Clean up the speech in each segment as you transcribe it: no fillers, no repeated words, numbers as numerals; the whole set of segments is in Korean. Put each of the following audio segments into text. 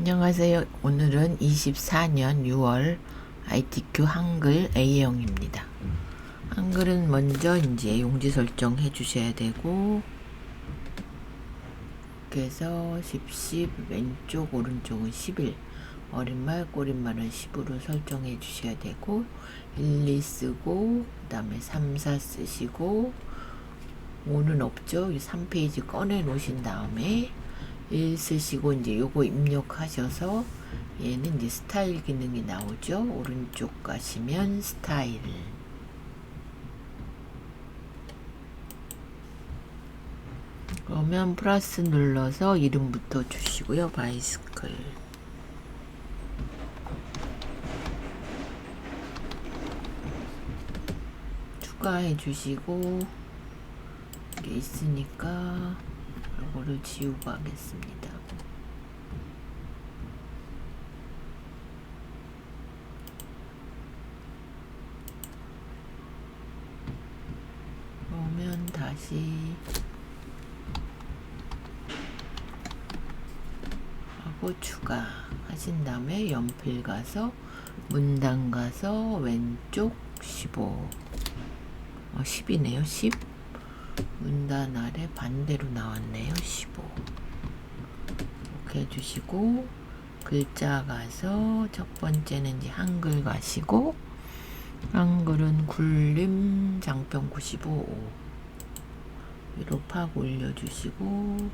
안녕하세요. 오늘은 24년 6월 ITQ 한글 A형입니다. 한글은 먼저 이제 용지 설정 해주셔야 되고, 그래서 10, 왼쪽 오른쪽은 11, 어린말 꼬린말은 10으로 설정해 주셔야 되고, 1, 2 쓰고, 그 다음에 3, 4 쓰시고, 5는 없죠. 3페이지 꺼내 놓으신 다음에 1 쓰시고 이제 요거 입력하셔서 얘는 이제 스타일 기능이 나오죠. 오른쪽 가시면 스타일, 그러면 플러스 눌러서 이름부터 주시고요. 바이스클 추가해 주시고, 이게 있으니까 이거를 지우고 하겠습니다. 그러면 다시 하고 추가 하신 다음에 연필 가서 문단 가서 왼쪽 15, 10이네요. 10 문단 아래 반대로 나왔네요. 15 이렇게 해주시고, 글자 가서 첫 번째는 이제 한글 가시고, 한글은 굴림 장평 95 위로 팍 올려주시고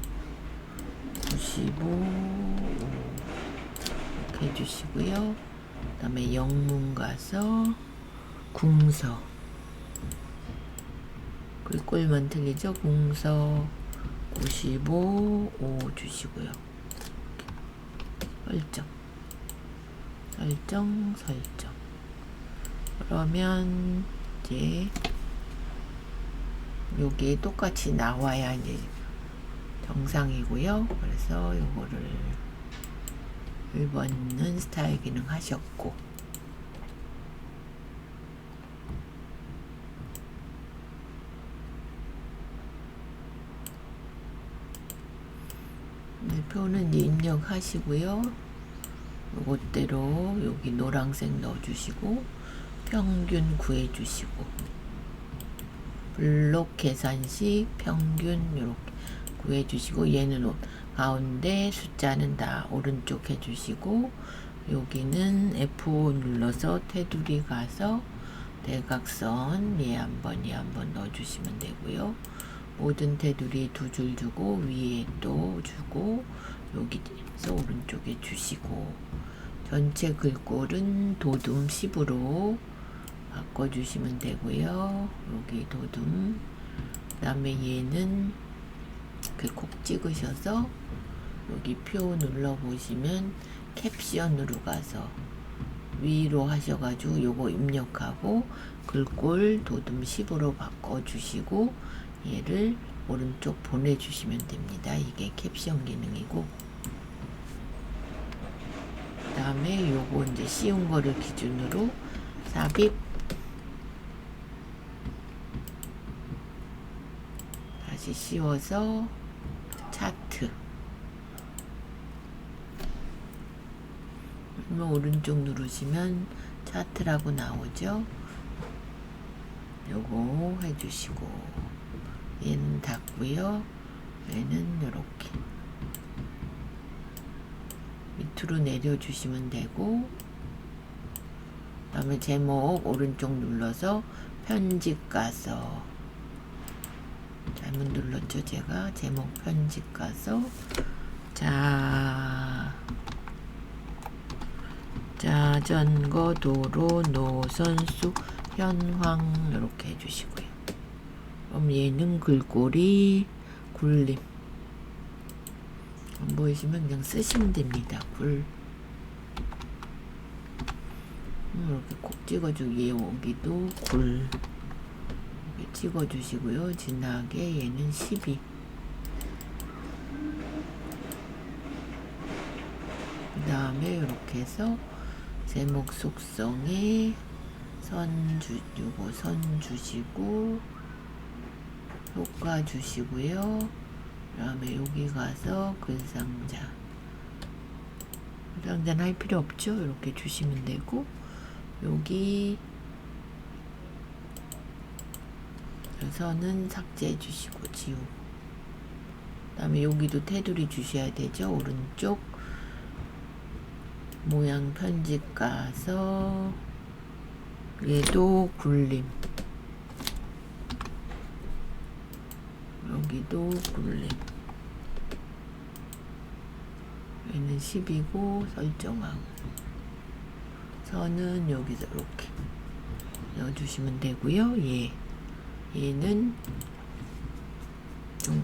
95 이렇게 해주시고요. 그 다음에 영문 가서 궁서, 글꼴만 틀리죠. 궁서 95 5 주시고요. 설정. 그러면 이제 여기 똑같이 나와야 이제 정상이고요. 그래서 요거를 1번은 스타일 기능 하셨고, 표는 이제 입력하시고요. 요것대로 여기 노란색 넣어주시고, 평균 구해주시고, 블록 계산식 평균 이렇게 구해주시고, 얘는 가운데 숫자는 다 오른쪽 해주시고, 여기는 F5 눌러서 테두리 가서 대각선 얘 한번 넣어주시면 되고요. 모든 테두리 2줄 주고 위에 또 주고, 여기서 오른쪽에 주시고, 전체 글꼴은 도둠 10으로 바꿔주시면 되고요. 여기 도둠, 그 다음에 얘는 콕 찍으셔서 여기 표 눌러보시면 캡션으로 가서 위로 하셔가지고 요거 입력하고 글꼴 도둠 10으로 바꿔주시고 얘를 오른쪽 보내주시면 됩니다. 이게 캡션 기능이고, 그 다음에 요거 이제 쉬운 거를 기준으로 삽입, 다시 씌워서 차트, 그러면 오른쪽 누르시면 차트라고 나오죠. 요거 해주시고, 얘는 닫고요. 얘는 이렇게 밑으로 내려주시면 되고, 그 다음에 제목 오른쪽 눌러서 편집 가서, 잘못 눌렀죠 제가. 제목 편집 가서 자전거 도로 노선수 현황 이렇게 해주시고요. 그럼 얘는 글꼴이 굴림, 안 보이시면 그냥 쓰시면 됩니다. 이렇게 콕 찍어주기, 여기도 굴 이렇게 찍어주시고요. 진하게 얘는 12, 그 다음에 이렇게 해서 제목 속성에 선 주시고 효과 주시고요. 그 다음에 여기 가서 글상자 상자는 할 필요 없죠. 이렇게 주시면 되고, 여기 선은 삭제해 주시고 지우고, 그 다음에 여기도 테두리 주셔야 되죠. 오른쪽 모양 편집 가서 얘도 굴림, 여기도 굴림, 얘는 10이고 설정하고, 선은 여기서 이렇게 넣어주시면 되고요. 얘는 좀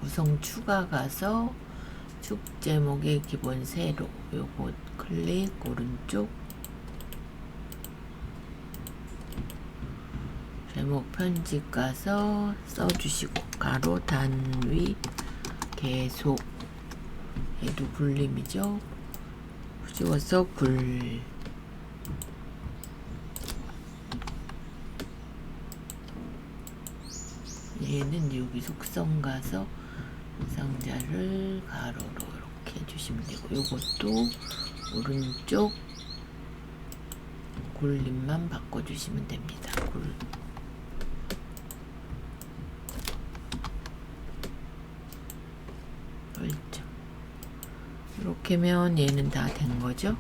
구성 추가 가서 축 제목의 기본 세로, 요거 클릭 오른쪽 제목 편집 가서 써주시고, 가로 단위 계속, 얘도 굴림이죠. 지워서 굴, 얘는 여기 속성 가서 상자를 가로로 이렇게 해주시면 되고, 요것도 오른쪽 굴림만 바꿔주시면 됩니다. 그렇죠. 이렇게면 얘는 다 된 거죠.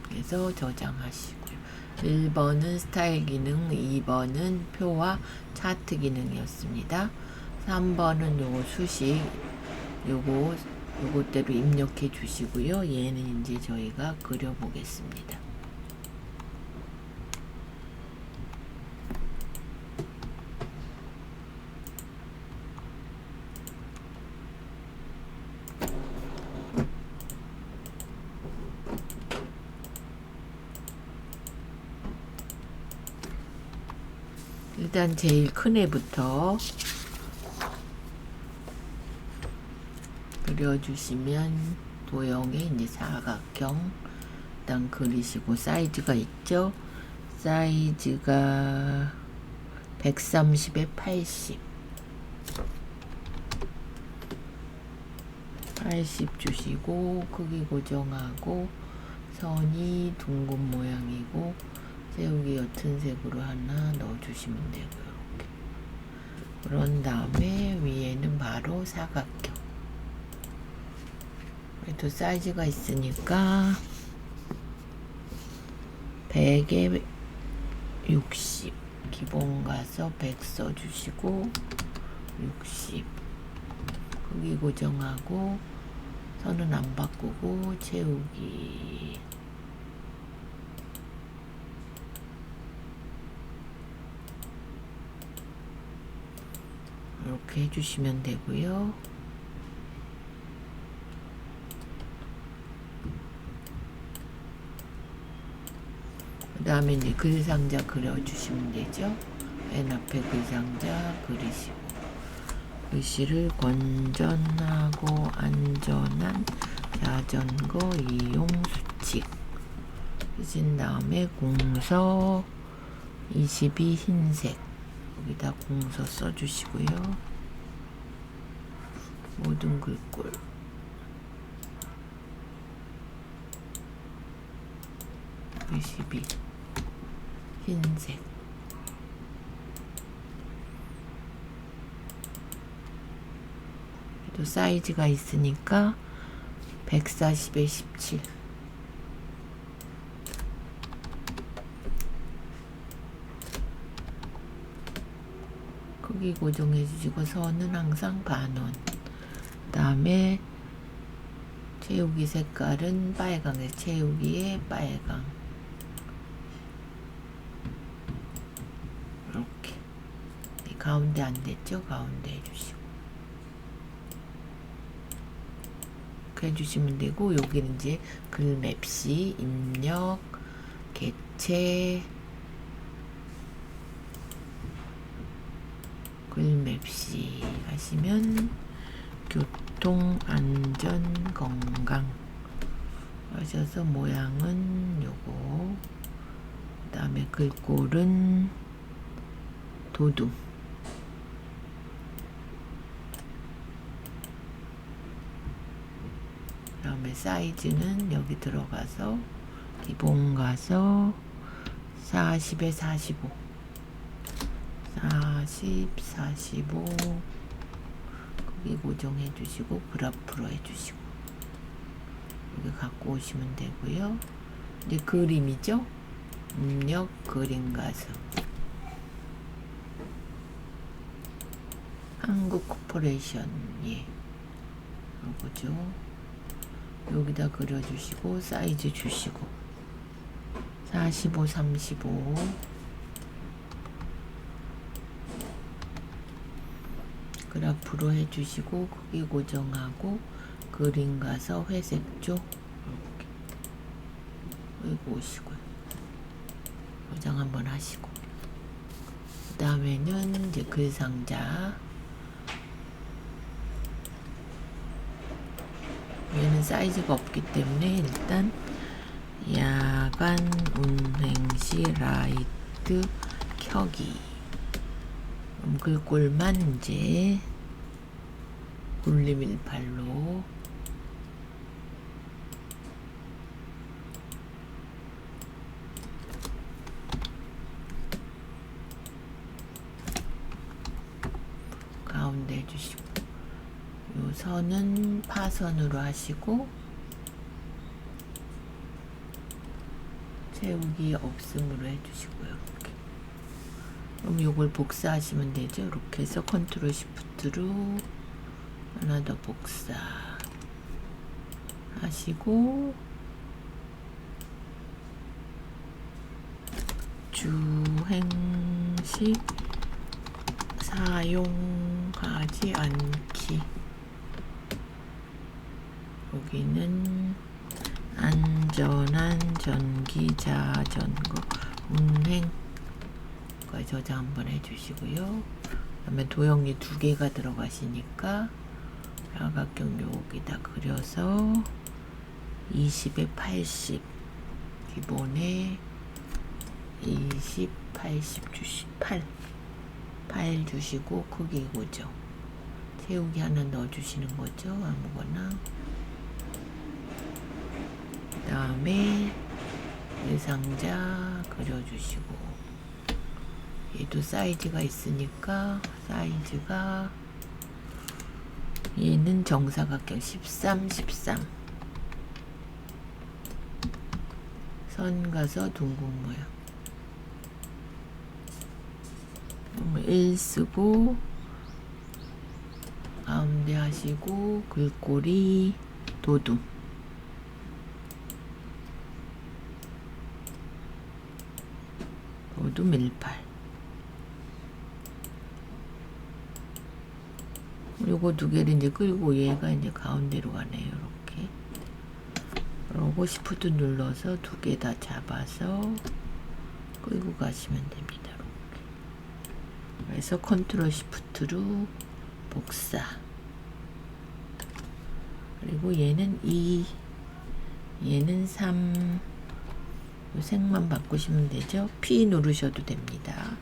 그래서 저장하시고요. 1번은 스타일 기능, 2번은 표와 차트 기능이었습니다. 3번은 요거 수식, 요거대로 입력해 주시고요. 얘는 이제 저희가 그려보겠습니다. 일단 제일 큰 애부터 그려주시면, 도형에 이제 사각형 일단 그리시고, 사이즈가 있죠. 사이즈가 130에 80 주시고, 크기 고정하고, 선이 둥근 모양이고, 세우기 옅은 색으로 하나 넣어주시면 되고요. 이렇게. 그런 다음에 위에는 바로 사각형. 그래도 사이즈가 있으니까 100에 60, 기본 가서 100 써주시고 60, 크기 고정하고, 선은 안 바꾸고 채우기, 이렇게 해주시면 되고요. 그 다음에 이제 글상자 그려주시면 되죠. 맨 앞에 글상자 그리시고, 글씨를 건전하고 안전한 자전거 이용 수칙 쓰신 다음에 공서 22 흰색, 여기다 공서 써주시고요. 모든 글꼴 22 흰색, 또 사이즈가 있으니까 140에 17, 크기 고정해 주시고, 선은 항상 반원, 그 다음에 채우기 색깔은 빨강에, 채우기에 빨강, 이렇게. 가운데 안 됐죠? 가운데 해주시고 이렇게 해주시면 되고, 여기는 이제 글맵시, 입력, 개체, 글맵시 하시면 교통, 안전, 건강 하셔서 모양은 요거, 그 다음에 글꼴은 도둑, 그 다음에 다음에 사이즈는 여기 들어가서 기본 가서 40에 45 40, 45 거기 고정해 주시고 그래프로 해주시고 여기 갖고 오시면 되고요. 이제 그림이죠. 입력 그림 가수 한국 코퍼레이션 예 요거죠. 여기다 그려주시고 사이즈 주시고 45, 35 그래프로 해주시고 크기 고정하고 그림 가서 회색 쪽 이렇게 여기 오시고요. 고정 한번 하시고 그 다음에는 이제 글상자 얘는 사이즈가 없기 때문에 일단 야간 운행시 라이트 켜기 글꼴만 이제 굴림 18로 가운데 해주시고 요 선은 파선으로 하시고 채우기 없음으로 해주시고요. 이렇게. 그럼 요걸 복사하시면 되죠. 이렇게 해서 컨트롤 시프트로 하나 더 복사 하시고 주행시 사용하지 않기 여기는 안전한 전기 자전거 운행 거기 저장 한번 해주시고요. 그 다음에 도형이 2개가 들어가시니까 사각형 여기다 그려서 20에 80 기본에 20, 80 주시 8 주시고 크기 고정 채우기 하나 넣어주시는 거죠. 아무거나 그 다음에 상자 그려주시고 얘도 사이즈가 있으니까 사이즈가 얘는 정사각형 13, 13 선 가서 둥근 모양 1 쓰고 가운데 하시고 글꼴이 도둠 도둠 18 요거 2개를 이제 끌고 얘가 이제 가운데로 가네요. 이렇게 그러고 시프트 눌러서 2개 다 잡아서 끌고 가시면 됩니다. 이렇게 그래서 컨트롤 시프트로 복사 그리고 얘는 2 얘는 3 요 색만 바꾸시면 되죠. P 누르셔도 됩니다.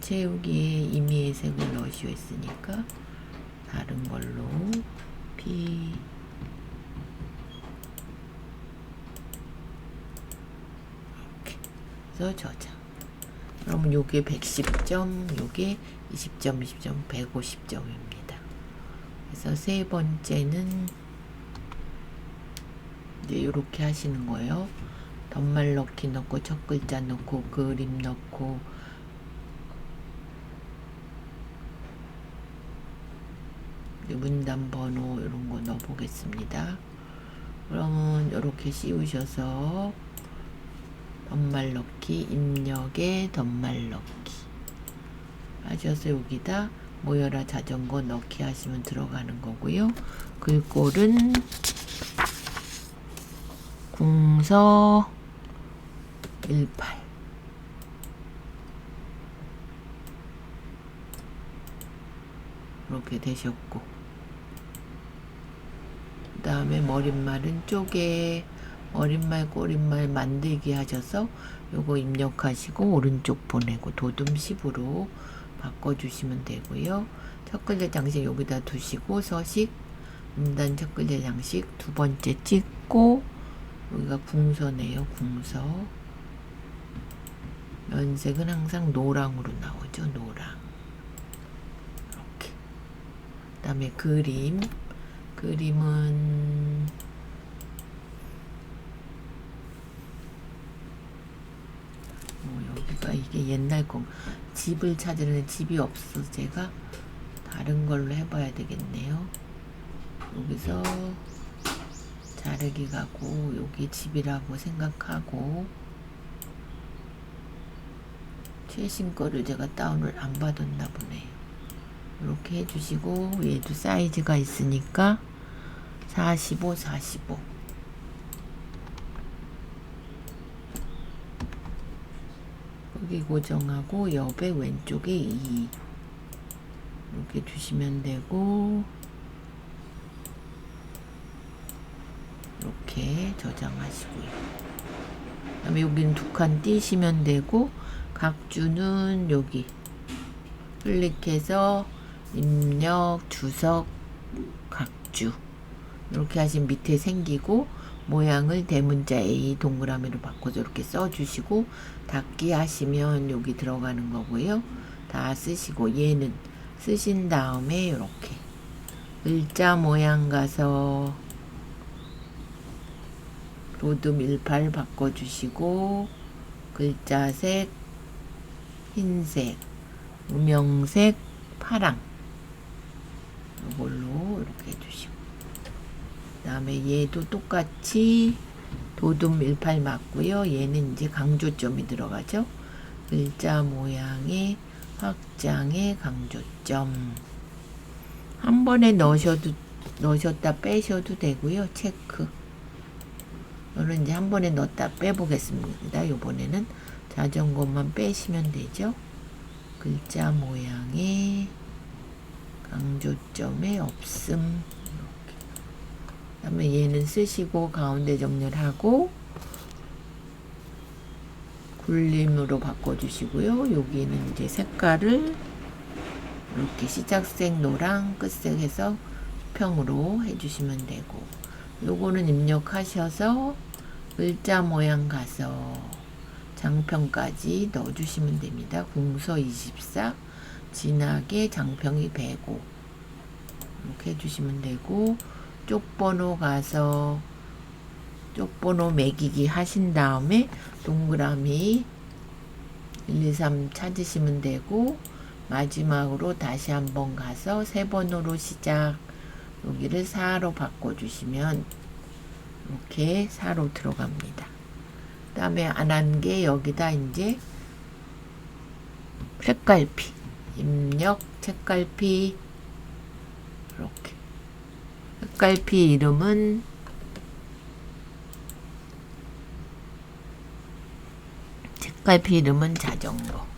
채우기에 임의의 색을 넣으시고 있으니까 다른 걸로 P 이렇게 해서 저장. 그러면 요게 110점, 요게 20점, 20점, 150점입니다. 그래서 세 번째는 이제 이렇게 하시는 거예요. 덧말 넣기 넣고 첫 글자 넣고 그림 넣고 문단 번호 이런 거 넣어 보겠습니다. 그러면 이렇게 씌우셔서 덧말 넣기 입력에 덧말 넣기 하셔서 여기다 모여라 자전거 넣기 하시면 들어가는 거고요. 글꼴은 궁서 18 이렇게 되셨고 그 다음에 머릿말은 쪼개 머릿말 꼬릿말 만들기 하셔서 요거 입력하시고 오른쪽 보내고 도둠 10으로 바꿔주시면 되고요. 첫 글자 장식 여기다 두시고 서식 임단 척글자 장식 두 번째 찍고, 여기가 궁서네요. 궁서. 면색은 항상 노랑으로 나오죠. 노랑. 이렇게. 그 다음에 그림은 여기가 이게 옛날 거. 집을 찾으려는 집이 없어서 제가 다른 걸로 해봐야 되겠네요. 여기서 자르기 가고 여기 집이라고 생각하고, 최신 거를 제가 다운을 안 받았나 보네요. 이렇게 해주시고, 얘도 사이즈가 있으니까 45, 45. 여기 고정하고 옆에 왼쪽에 2 이렇게 주시면 되고, 이렇게 저장하시고요. 그 다음에 여기는 두 칸 띄시면 되고, 각주는 여기 클릭해서 입력, 주석, 각주 이렇게 하시면 밑에 생기고, 모양을 대문자 A 동그라미로 바꿔서 이렇게 써주시고, 닫기 하시면 여기 들어가는 거고요. 다 쓰시고, 얘는 쓰신 다음에 이렇게 글자 모양 가서 로드 18 바꿔주시고, 글자색 흰색, 음영색 파랑 이걸로 이렇게 해주시고, 그 다음에 얘도 똑같이 도둠 18 맞고요. 얘는 이제 강조점이 들어가죠. 글자 모양의 확장의 강조점. 한 번에 넣으셨다 빼셔도 되고요. 체크. 저는 이제 한 번에 넣었다 빼보겠습니다. 요번에는 자전거만 빼시면 되죠. 글자 모양의 강조점의 없음. 이렇게. 그 다음에 얘는 쓰시고 가운데 정렬하고 굴림으로 바꿔주시고요. 여기는 이제 색깔을 이렇게 시작색 노랑, 끝색 해서 수평으로 해주시면 되고, 요거는 입력하셔서 글자 모양 가서 장평까지 넣어주시면 됩니다. 궁서 24, 진하게 장평이 105 이렇게 해주시면 되고, 쪽번호 가서 쪽번호 매기기 하신 다음에 동그라미 1, 2, 3 찾으시면 되고, 마지막으로 다시 한번 가서 세 번호로 시작, 여기를 4로 바꿔주시면 이렇게 4로 들어갑니다. 그 다음에 안 한 게 여기다 이제 책갈피, 입력 책갈피, 이렇게. 책갈피 이름은 자전거.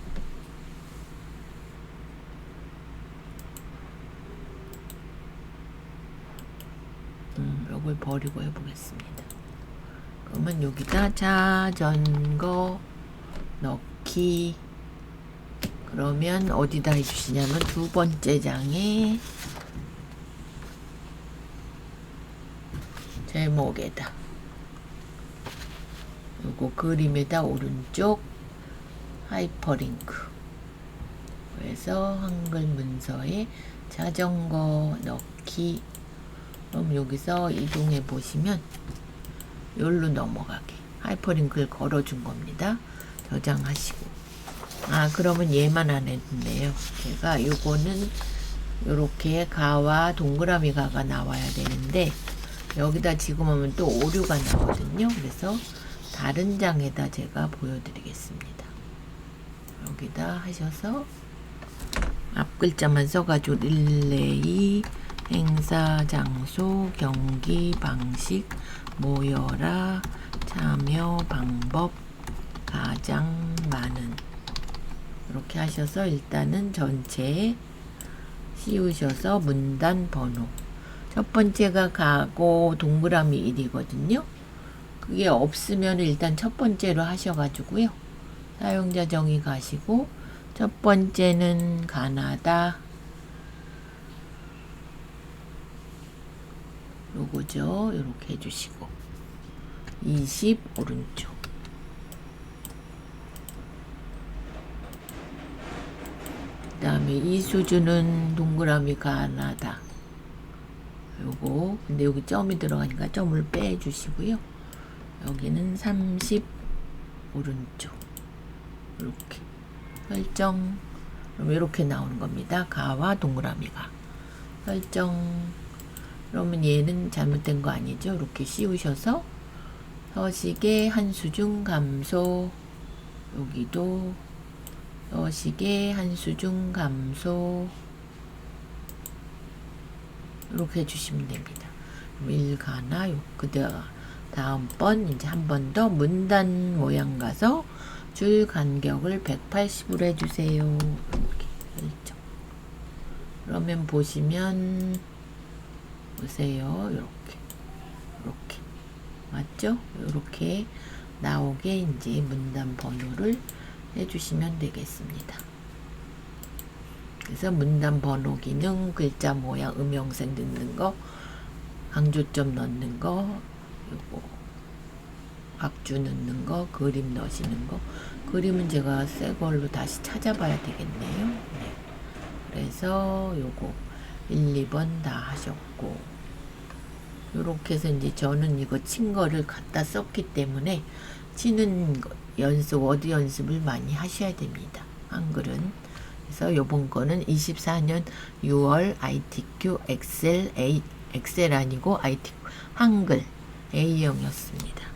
이걸 버리고 해보겠습니다. 그러면 여기다 자전거 넣기. 그러면 어디다 해주시냐면 두 번째 장에 제목에다, 요거 그림에다 오른쪽 하이퍼링크, 그래서 한글 문서에 자전거 넣기. 그럼 여기서 이동해 보시면 여기로 넘어가게 하이퍼링크를 걸어준 겁니다. 저장하시고. 그러면 얘만 안 했네요. 제가 요거는 요렇게 가와 동그라미 가가 나와야 되는데, 여기다 지금 하면 또 오류가 나거든요. 그래서 다른 장에다 제가 보여드리겠습니다. 여기다 하셔서 앞 글자만 써가지고 릴레이, 행사 장소, 경기 방식, 모여라, 참여 방법, 가장 많은, 이렇게 하셔서 일단은 전체 씌우셔서 문단 번호, 첫 번째가 가고 동그라미 1이거든요. 그게 없으면 일단 첫 번째로 하셔가지고요. 사용자 정의 가시고, 첫 번째는 가나다, 요거죠. 요렇게 해주시고 20 오른쪽 그 다음에 이 수준은 동그라미가 하나다. 요거 근데 여기 점이 들어가니까 점을 빼주시고요. 여기는 30 오른쪽 이렇게 설정. 그럼 이렇게 나오는 겁니다. 가와 동그라미가 설정. 그러면 얘는 잘못된 거 아니죠? 이렇게 씌우셔서 서식의 한수중 감소, 여기도 서식의 한수중 감소 이렇게 해주시면 됩니다. 일가나 다음번 이제 한 번 더 문단 모양 가서 줄 간격을 180으로 해주세요. 이렇게 설정. 그러면 보시면 보세요. 이렇게 맞죠? 이렇게 나오게 이제 문단 번호를 해주시면 되겠습니다. 그래서 문단 번호 기능, 글자 모양, 음영색 넣는 거, 강조점 넣는 거, 요거 악주 넣는 거, 그림 넣으시는 거. 그림은 제가 새 걸로 다시 찾아봐야 되겠네요. 네. 그래서 요거 1, 2번 다 하셨고, 요렇게 해서 이제 저는 이거 친 거를 갖다 썼기 때문에 치는 연습, 워드 연습을 많이 하셔야 됩니다. 한글은. 그래서 요번 거는 24년 6월 ITQ 엑셀 아니고 ITQ 한글 A형이었습니다.